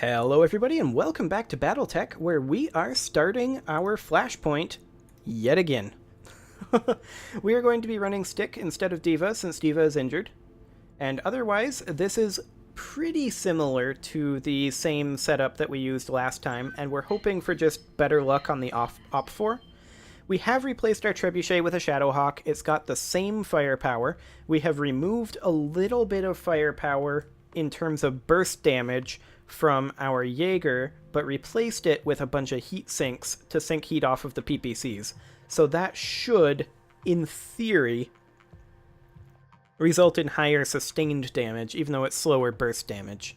Hello everybody and welcome back to BattleTech, where we are starting our Flashpoint yet again. We are going to be running Stick instead of Diva since Diva is injured. And otherwise, this is pretty similar to the same setup that we used last time, and we're hoping for just better luck on the Op 4. We have replaced our Trebuchet with a Shadowhawk. It's got the same firepower. We have removed a little bit of firepower in terms of burst damage from our Jaeger, but replaced it with a bunch of heat sinks to sink heat off of the PPCs. So that should, in theory, result in higher sustained damage, even though it's slower burst damage.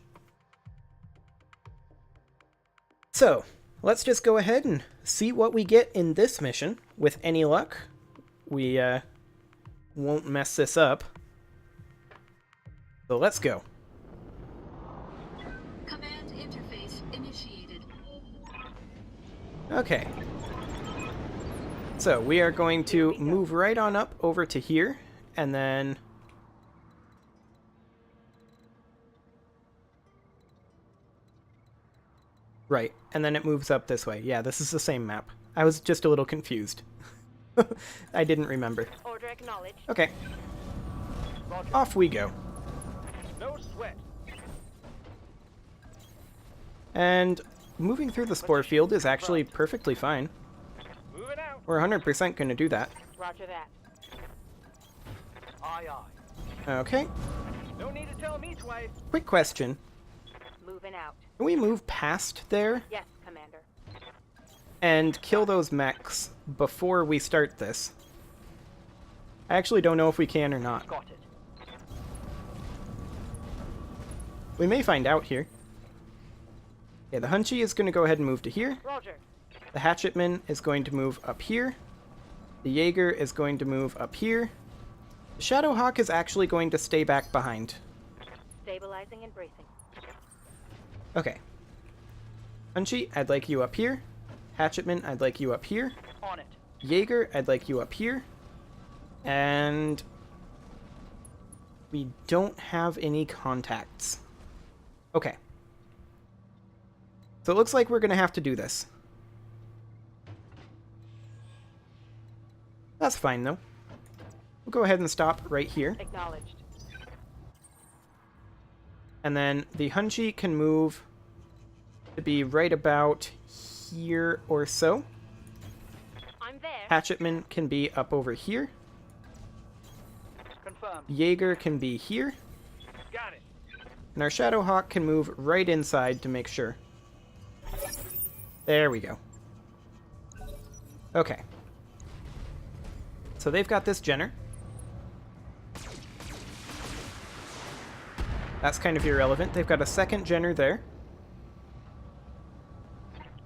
So, let's just go ahead and see what we get in this mission. With any luck, we won't mess this up. So let's go. Command interface initiated. Okay. So we are going to move right on up over to here, and then right, and then it moves up this way. Yeah, this is the same map. I was just a little confused. I didn't remember. Order acknowledged. Okay. Roger. Off we go. No sweat. And moving through the spore field is actually perfectly fine. Moving out. We're 100% going to do that. Roger that. Aye, aye. Okay. No need to tell me twice. Quick question. Moving out. Can we move past there Yes, Commander. and kill those mechs before we start this? I actually don't know if we can or not. Got it. We may find out here. Yeah, the Hunchy is going to go ahead and move to here. Roger. The Hatchetman is going to move up here. The Jaeger is going to move up here. The Shadowhawk is actually going to stay back behind. Stabilizing and bracing. Okay. Hunchy, I'd like you up here. Hatchetman, I'd like you up here. On it. Jaeger, I'd like you up here. And we don't have any contacts. Okay. So it looks like we're going to have to do this. That's fine, though. We'll go ahead and stop right here. Acknowledged. And then the Hunchy can move to be right about here or so. I'm there. Hatchetman can be up over here. Confirmed. Jaeger can be here. Got it. And our Shadowhawk can move right inside to make sure. There we go. Okay. So they've got this Jenner. That's kind of irrelevant. They've got a second Jenner there.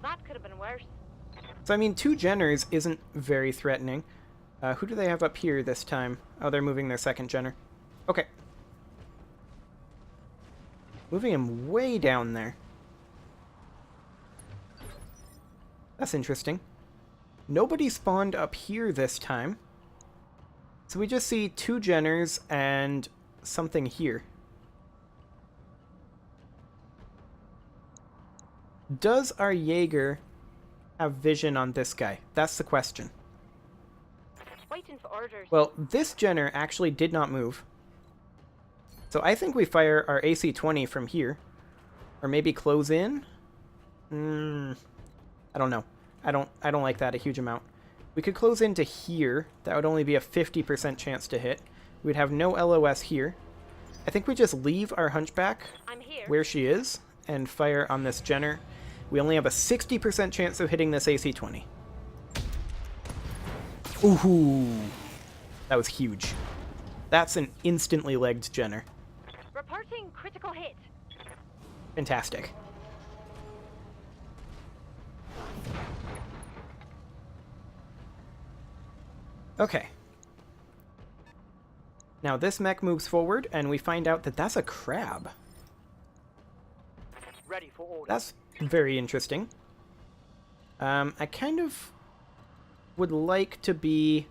That could have been worse. So, I mean, two Jenners isn't very threatening. Who do they have up here this time? Oh, they're moving their second Jenner. Okay. Moving him way down there. That's interesting. Nobody spawned up here this time. So we just see two Jenners and something here. Does our Jaeger have vision on this guy? That's the question. Waiting for orders. Well, this Jenner actually did not move. So I think we fire our AC-20 from here. Or maybe close in? I don't know. I don't like that a huge amount. We could close into here. That would only be a 50% chance to hit. We'd have no LOS here. I think we just leave our Hunchback I'm here. where she is and fire on this Jenner. We only have a 60% chance of hitting this AC-20. Ooh, that was huge. That's an instantly legged Jenner. Reporting critical hit. Fantastic. Okay. Now this mech moves forward, and we find out that that's a crab. Ready for order. That's very interesting. I kind of would like to be...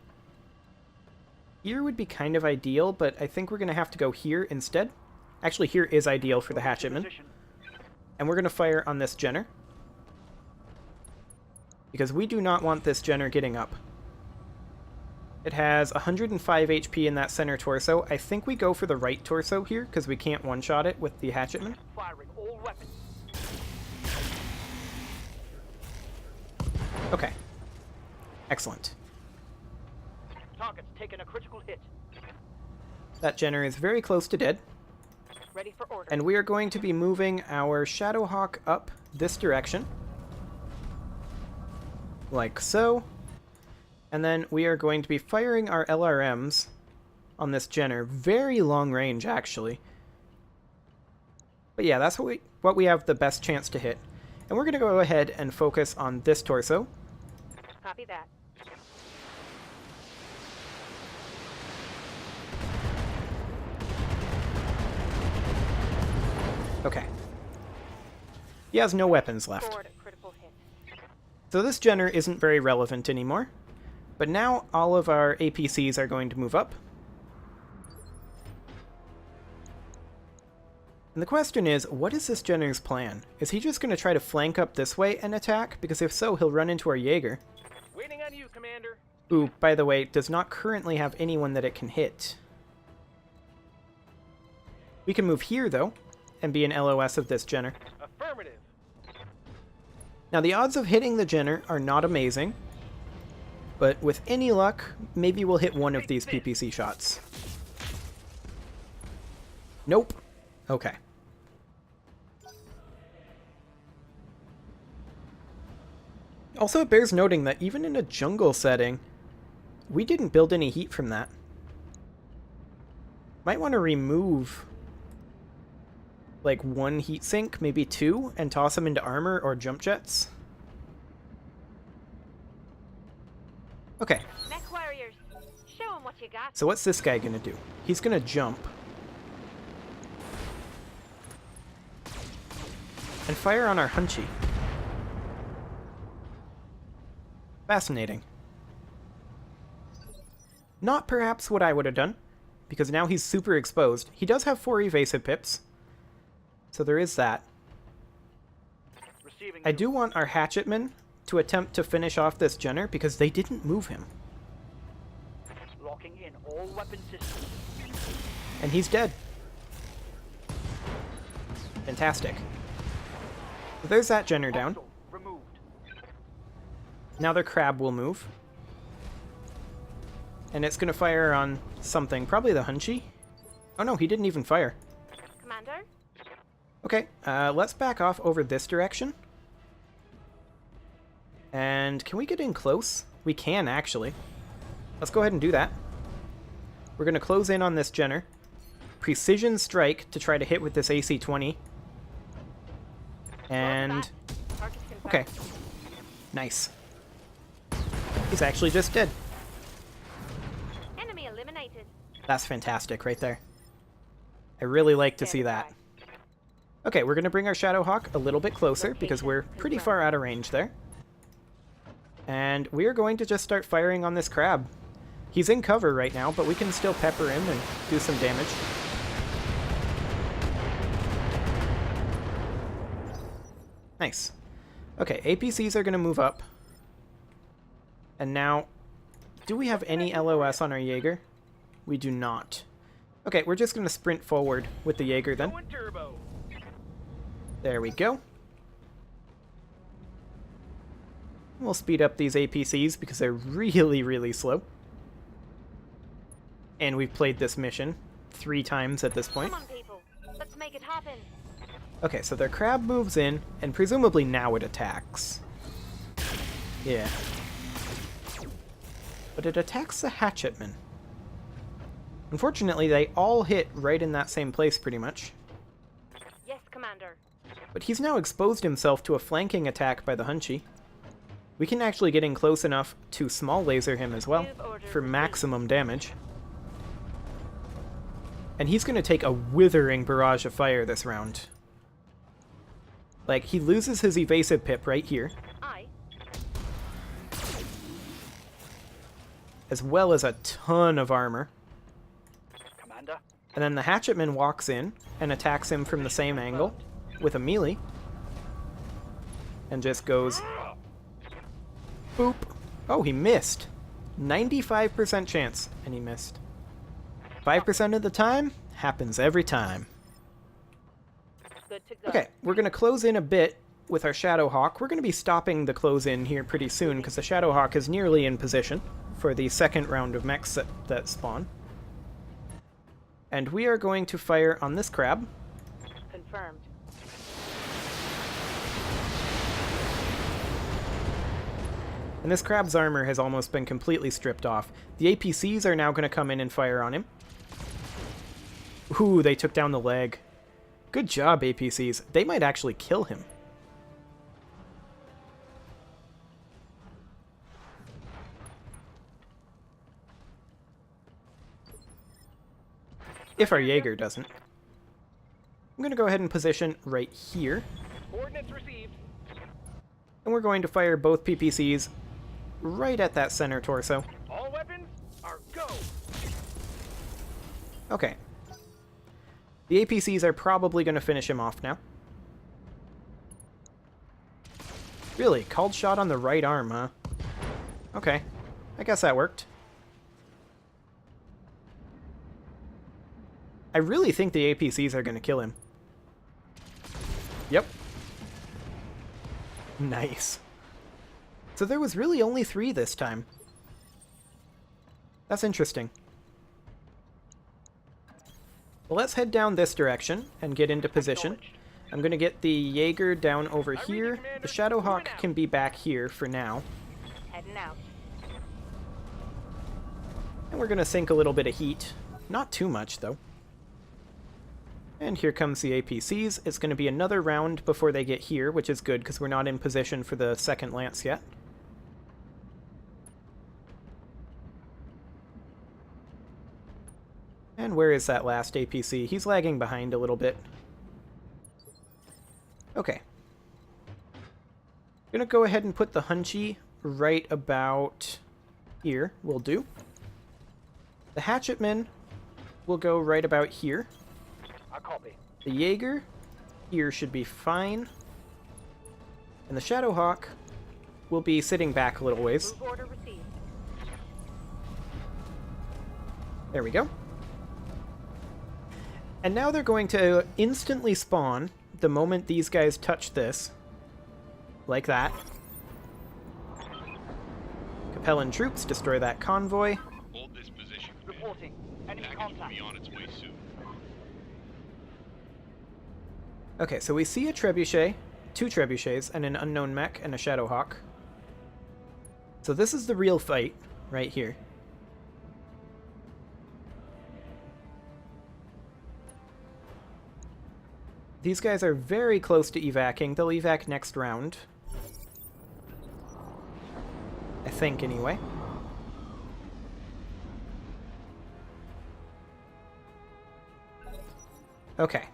Here would be kind of ideal, but I think we're going to have to go here instead. Actually, here is ideal for the Hatchetman. Position. And we're going to fire on this Jenner. Because we do not want this Jenner getting up. It has 105 HP in that center torso. I think we go for the right torso here, because we can't one-shot it with the Hatchetman. Firing all weapons. Okay. Excellent. Target's taken a critical hit. That Jenner is very close to dead. Ready for orders. And we are going to be moving our Shadowhawk up this direction. Like so. And then we are going to be firing our LRMs on this Jenner. Very long range, actually. But yeah, that's what we have the best chance to hit. And we're going to go ahead and focus on this torso. Copy that. Okay. He has no weapons left. Forward at critical hit. So this Jenner isn't very relevant anymore. But now all of our APCs are going to move up. And the question is, what is this Jenner's plan? Is he just going to try to flank up this way and attack? Because if so, he'll run into our Jaeger. Waiting on you, Commander. Who, by the way, does not currently have anyone that it can hit. We can move here, though, and be an LOS of this Jenner. Affirmative. Now, the odds of hitting the Jenner are not amazing, but with any luck, maybe we'll hit one of these PPC shots. Nope. Okay. Also, it bears noting that even in a jungle setting, we didn't build any heat from that. Might want to remove like one heat sink, maybe two, and toss them into armor or jump jets. Okay. Mech warriors, show 'em what you got. So what's this guy gonna do? He's gonna jump. And fire on our Hunchy. Fascinating. Not perhaps what I would have done, because now he's super exposed. He does have 4 evasive pips, so there is that. Receiving I you. do want our Hatchetman to attempt to finish off this Jenner, because they didn't move him. Locking in all weapon systems. And he's dead. Fantastic. So there's that Jenner down. Hostile removed. Now their crab will move. And it's going to fire on something. Probably the Hunchy. Oh no, he didn't even fire. Commander? Okay, let's back off over this direction. And can we get in close? We can, actually. Let's go ahead and do that. We're going to close in on this Jenner. Precision strike to try to hit with this AC-20. And... Target's confirmed. okay. Nice. He's actually just dead. Enemy eliminated. That's fantastic right there. I really like to see that. Okay, we're going to bring our Shadowhawk a little bit closer because we're pretty far out of range there. And we are going to just start firing on this crab. He's in cover right now, but we can still pepper him and do some damage. Nice. Okay, APCs are going to move up. And now, do we have any LOS on our Jaeger? We do not. Okay, we're just going to sprint forward with the Jaeger then. Going turbo. There we go. We'll speed up these APCs because they're really, really slow. And we've played this mission 3 times at this point. Come on, people. Let's make it happen. Okay, so their crab moves in, and presumably now it attacks. Yeah. But it attacks the Hatchetman. Unfortunately, they all hit right in that same place, pretty much. Yes, Commander. But he's now exposed himself to a flanking attack by the Hunchy. We can actually get in close enough to small laser him as well, for maximum damage. And he's going to take a withering barrage of fire this round. Like, he loses his evasive pip right here, Aye. as well as a ton of armor. Commander. And then the Hatchetman walks in and attacks him from the same angle with a melee. and just goes boop. Oh, he missed. 95% chance, and he missed. 5% of the time, happens every time. Good to go. Okay, we're going to close in a bit with our Shadowhawk. We're going to be stopping the close in here pretty soon, because the Shadowhawk is nearly in position for the second round of mechs that spawn. And we are going to fire on this crab. Confirmed. And this crab's armor has almost been completely stripped off. The APCs are now going to come in and fire on him. Ooh, they took down the leg. Good job, APCs. They might actually kill him. If our Jaeger doesn't. I'm going to go ahead and position right here. Coordinates received. And we're going to fire both PPCs right at that center torso. All weapons are go. Okay. The APCs are probably going to finish him off now. Really? Called shot on the right arm, huh? Okay. I guess that worked. I really think the APCs are going to kill him. Yep. Nice. So there was really only 3 this time. That's interesting. Well, let's head down this direction and get into position. I'm going to get the Jaeger down over here. The Shadowhawk can be back here for now. Heading out. And we're going to sink a little bit of heat. Not too much, though. And here comes the APCs. It's going to be another round before they get here, which is good because we're not in position for the second lance yet. And where is that last APC? He's lagging behind a little bit. Okay. I'm going to go ahead and put the Hunchy right about here. Will do. The Hatchetman will go right about here. I copy. The Jaeger here should be fine. And the Shadowhawk will be sitting back a little ways. Move order received. There we go. And now they're going to instantly spawn the moment these guys touch this. Like that. Capellan troops destroy that convoy. Hold this position. Reporting. Enemy Package will contact. be on its way soon. Okay, so we see a trebuchet, 2 trebuchets, and an unknown mech, and a Shadowhawk. So this is the real fight, right here. These guys are very close to evacing. They'll evac next round. I think, anyway. Okay.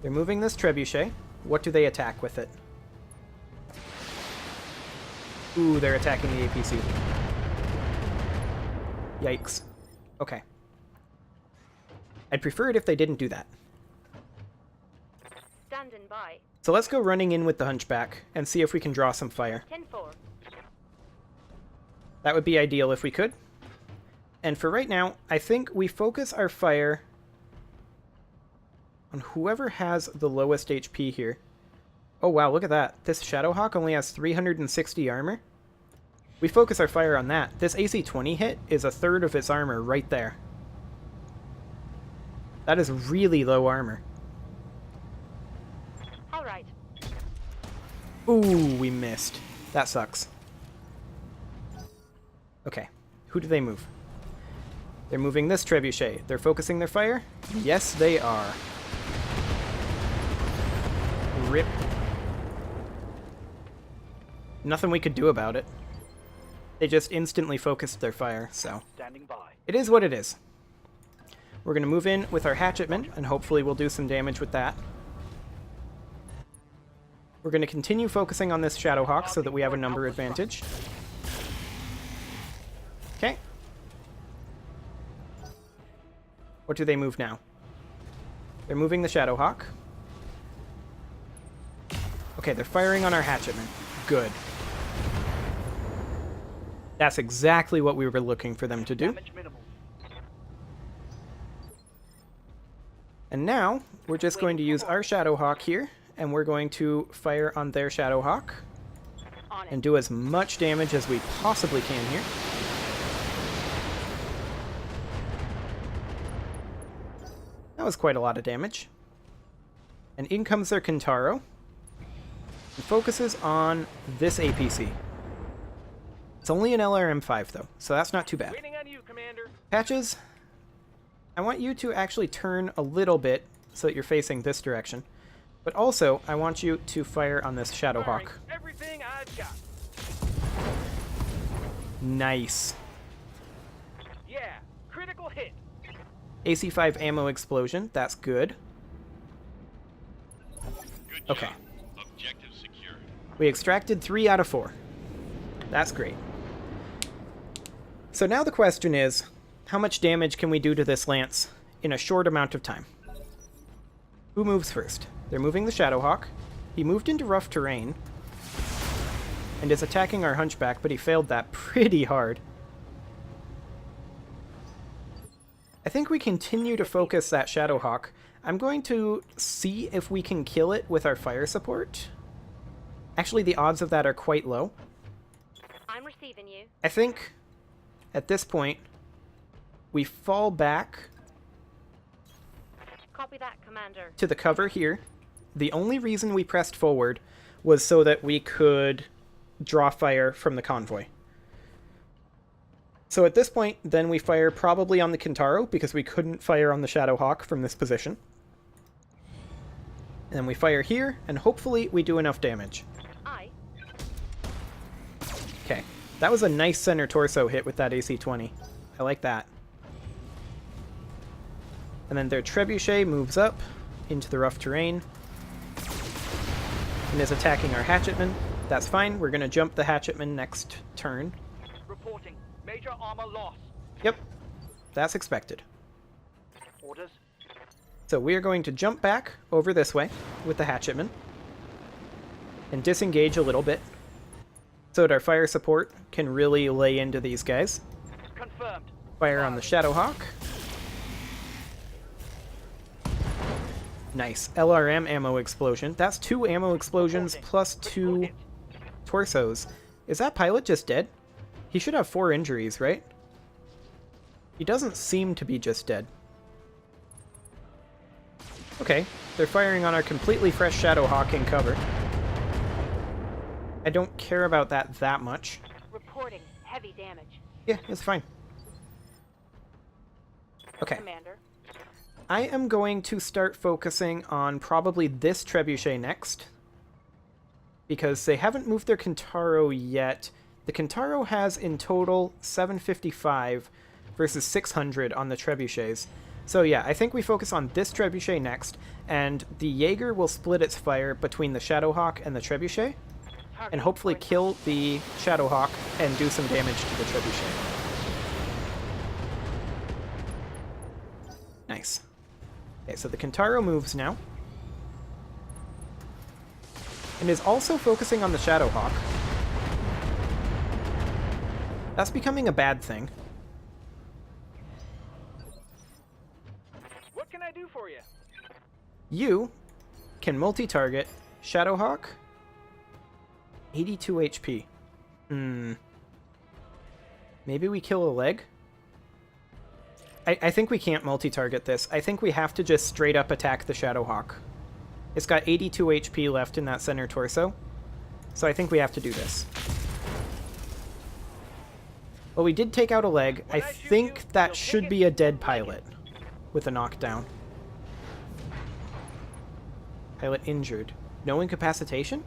They're moving this trebuchet. What do they attack with it? Ooh, they're attacking the APC. Yikes. Okay. I'd prefer it if they didn't do that. Standing by. So let's go running in with the Hunchback and see if we can draw some fire. 10-4. That would be ideal if we could. And for right now, I think we focus our fire on whoever has the lowest HP here. Oh wow, look at that. This Shadowhawk only has 360 armor. We focus our fire on that. This AC-20 hit is a third of its armor right there. That is really low armor. All right. Ooh, we missed. That sucks. Okay, who do they move? They're moving this trebuchet. They're focusing their fire? Yes, they are. Rip. Nothing we could do about it. They just instantly focused their fire, so Standing by. it is what it is. We're going to move in with our Hatchetman, and hopefully we'll do some damage with that. We're going to continue focusing on this Shadowhawk so that we have a number advantage. Okay. What do they move now? They're moving the Shadowhawk. Okay, they're firing on our hatchetmen. Good. That's exactly what we were looking for them to do. Damage minimal. And now, we're just going to use our Shadowhawk here, and we're going to fire on their Shadowhawk On it. and do as much damage as we possibly can here. That was quite a lot of damage. And in comes their Kintaro. It focuses on this APC. It's only an LRM-5 though, so that's not too bad. Waiting on you, Commander. Patches, I want you to actually turn a little bit so that you're facing this direction. But also, I want you to fire on this Shadowhawk. Firing everything I've got. Nice. Yeah, critical hit. AC-5 ammo explosion, that's good. Good Okay. job. Objective secure. We extracted 3 out of 4. That's great. So now the question is, how much damage can we do to this lance in a short amount of time? Who moves first? They're moving the Shadowhawk. He moved into rough terrain and is attacking our Hunchback, but he failed that pretty hard. I think we continue to focus that Shadowhawk. I'm going to see if we can kill it with our fire support. Actually, the odds of that are quite low. I'm receiving you. I think, at this point, we fall back Copy that, Commander. to the cover here. The only reason we pressed forward was so that we could draw fire from the convoy. So at this point, then we fire probably on the Kintaro, because we couldn't fire on the Shadowhawk from this position. And then we fire here, and hopefully we do enough damage. Aye. Okay, that was a nice center torso hit with that AC-20. I like that. And then their Trebuchet moves up into the rough terrain and is attacking our Hatchetman. That's fine, we're going to jump the Hatchetman next turn. Reporting. Major armor loss. Yep, that's expected. Orders. So we are going to jump back over this way with the Hatchetman and disengage a little bit so that our fire support can really lay into these guys. Confirmed. Fire on the Shadowhawk. Nice. LRM ammo explosion. That's 2 ammo explosions plus 2 torsos. Is that pilot just dead? He should have 4 injuries, right? He doesn't seem to be just dead. Okay, they're firing on our completely fresh Shadowhawk in cover. I don't care about that much. Reporting heavy damage. Yeah, it's fine. Okay. Commander. I am going to start focusing on probably this Trebuchet next, because they haven't moved their Kintaro yet. The Kintaro has in total 755 versus 600 on the Trebuchets. So yeah, I think we focus on this Trebuchet next, and the Jaeger will split its fire between the Shadowhawk and the Trebuchet, and hopefully kill the Shadowhawk and do some damage to the Trebuchet. Nice. Okay, so the Kintaro moves now. And is also focusing on the Shadowhawk. That's becoming a bad thing. What can I do for you? You can multi-target Shadowhawk. 82 HP. Maybe we kill a leg? I think we can't multi-target this. I think we have to just straight up attack the Shadowhawk. It's got 82 HP left in that center torso. So I think we have to do this. Well, we did take out a leg. I think that should be a dead pilot with a knockdown. Pilot injured. No incapacitation?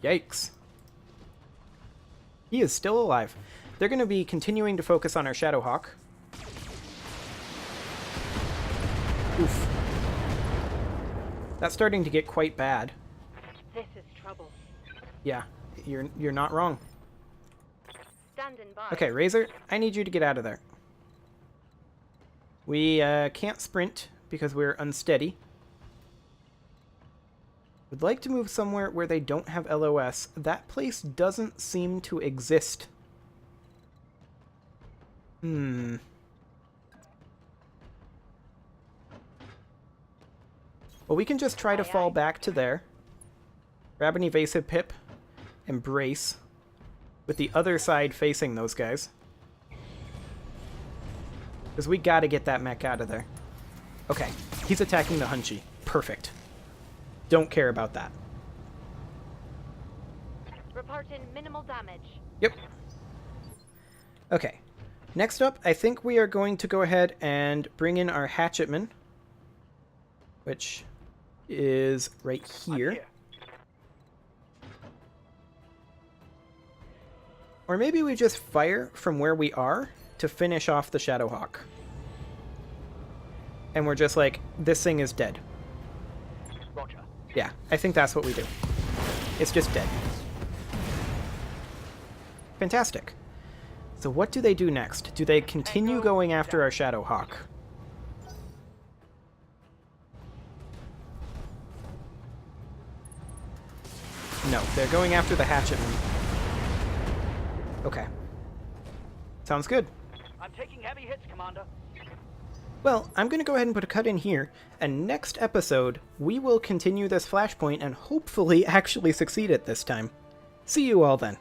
Yikes. He is still alive. They're going to be continuing to focus on our Shadowhawk. Oof. That's starting to get quite bad. This is trouble. Yeah, you're not wrong. Standing by. Okay, Razor, I need you to get out of there. We can't sprint because we're unsteady. Would like to move somewhere where they don't have LOS. That place doesn't seem to exist. Well, we can just try to fall back to there. Grab an evasive pip. And brace. With the other side facing those guys. Because we gotta get that mech out of there. Okay, he's attacking the Hunchy. Perfect. Don't care about that. Reporting minimal damage. Yep. Okay. Next up, I think we are going to go ahead and bring in our Hatchetman. Which is right here. Or maybe we just fire from where we are to finish off the Shadowhawk. And we're just like, this thing is dead. Roger. Yeah, I think that's what we do. It's just dead. Fantastic. So what do they do next? Do they continue going after our Shadowhawk? No, they're going after the Hatchetman. Okay. Sounds good. I'm taking heavy hits, Commander. Well, I'm going to go ahead and put a cut in here, and next episode, we will continue this Flashpoint and hopefully actually succeed at this time. See you all then.